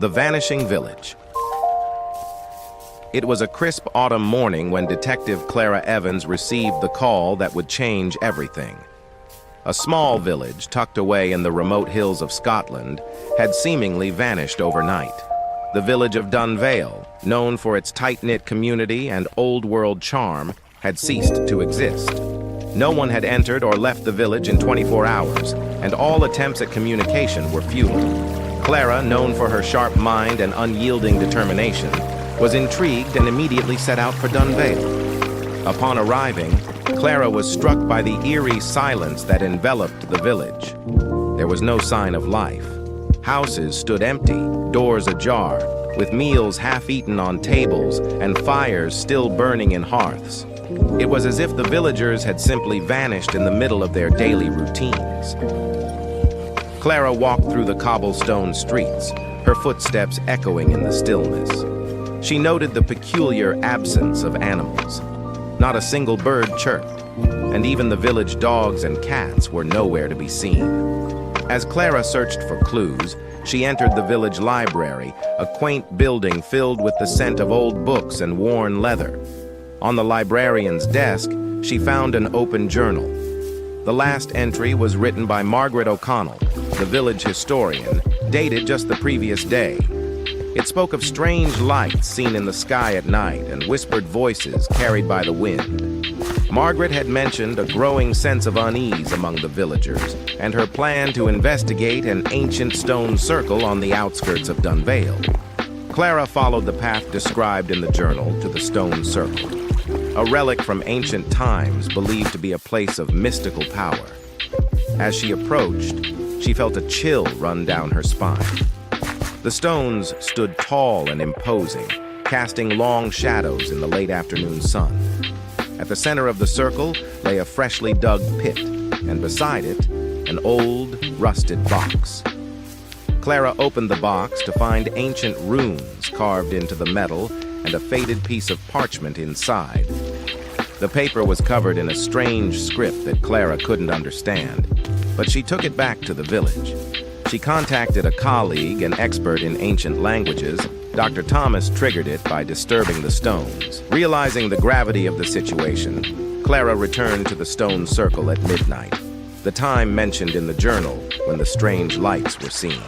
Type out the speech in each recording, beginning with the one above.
The Vanishing Village. It was a crisp autumn morning when Detective Clara Evans received the call that would change everything. A small village tucked away in the remote hills of Scotland had seemingly vanished overnight. The village of Dunveil, known for its tight-knit community and old-world charm, had ceased to exist. No one had entered or left the village in 24 hours, and all attempts at communication were futile. Clara, known for her sharp mind and unyielding determination, was intrigued and immediately set out for Dunveil. Upon arriving, Clara was struck by the eerie silence that enveloped the village. There was no sign of life. Houses stood empty, doors ajar, with meals half-eaten on tables and fires still burning in hearths. It was as if the villagers had simply vanished in the middle of their daily routines. Clara walked through the cobblestone streets, her footsteps echoing in the stillness. She noted the peculiar absence of animals. Not a single bird chirped, and even the village dogs and cats were nowhere to be seen. As Clara searched for clues, she entered the village library, a quaint building filled with the scent of old books and worn leather. On the librarian's desk, she found an open journal. The last entry was written by Margaret O'Connell, the village historian, dated just the previous day. It spoke of strange lights seen in the sky at night and whispered voices carried by the wind. Margaret had mentioned a growing sense of unease among the villagers and her plan to investigate an ancient stone circle on the outskirts of Dunveil. Clara followed the path described in the journal to the stone circle, a relic from ancient times believed to be a place of mystical power. As she approached, she felt a chill run down her spine. The stones stood tall and imposing, casting long shadows in the late afternoon sun. At the center of the circle lay a freshly dug pit, and beside it, an old, rusted box. Clara opened the box to find ancient runes carved into the metal and a faded piece of parchment inside. The paper was covered in a strange script that Clara couldn't understand, but she took it back to the village. She contacted a colleague, an expert in ancient languages. Dr. Thomas triggered it by disturbing the stones. Realizing the gravity of the situation, Clara returned to the stone circle at midnight, the time mentioned in the journal when the strange lights were seen.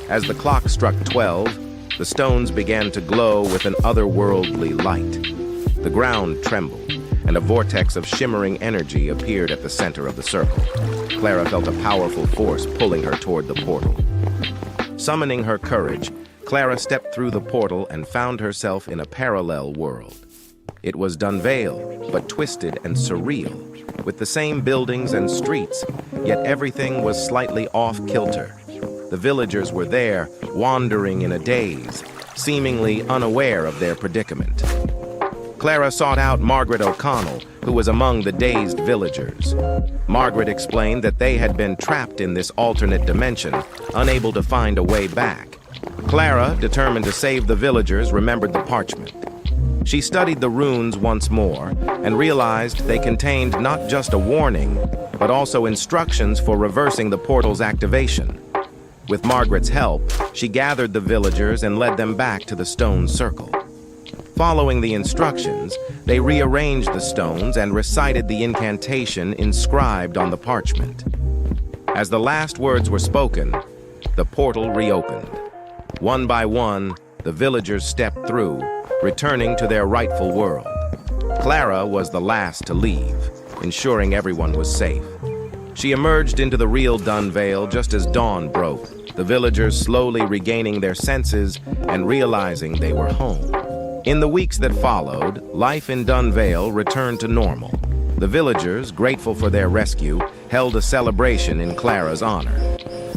As the clock struck 12, the stones began to glow with an otherworldly light. The ground trembled, and a vortex of shimmering energy appeared at the center of the circle. Clara felt a powerful force pulling her toward the portal. Summoning her courage, Clara stepped through the portal and found herself in a parallel world. It was Dunveil, but twisted and surreal, with the same buildings and streets, yet everything was slightly off-kilter. The villagers were there, wandering in a daze, seemingly unaware of their predicament. Clara sought out Margaret O'Connell, who was among the dazed villagers. Margaret explained that they had been trapped in this alternate dimension, unable to find a way back. Clara, determined to save the villagers, remembered the parchment. She studied the runes once more and realized they contained not just a warning, but also instructions for reversing the portal's activation. With Margaret's help, she gathered the villagers and led them back to the stone circle. Following the instructions, they rearranged the stones and recited the incantation inscribed on the parchment. As the last words were spoken, the portal reopened. One by one, the villagers stepped through, returning to their rightful world. Clara was the last to leave, ensuring everyone was safe. She emerged into the real Dunveil just as dawn broke, the villagers slowly regaining their senses and realizing they were home. In the weeks that followed, life in Dunveil returned to normal. The villagers, grateful for their rescue, held a celebration in Clara's honor.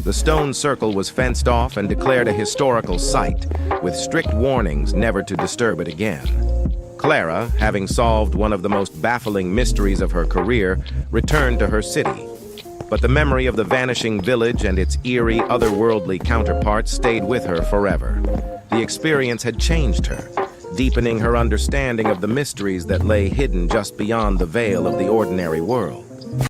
The stone circle was fenced off and declared a historical site, with strict warnings never to disturb it again. Clara, having solved one of the most baffling mysteries of her career, returned to her city. But the memory of the vanishing village and its eerie, otherworldly counterparts stayed with her forever. The experience had changed her, deepening her understanding of the mysteries that lay hidden just beyond the veil of the ordinary world.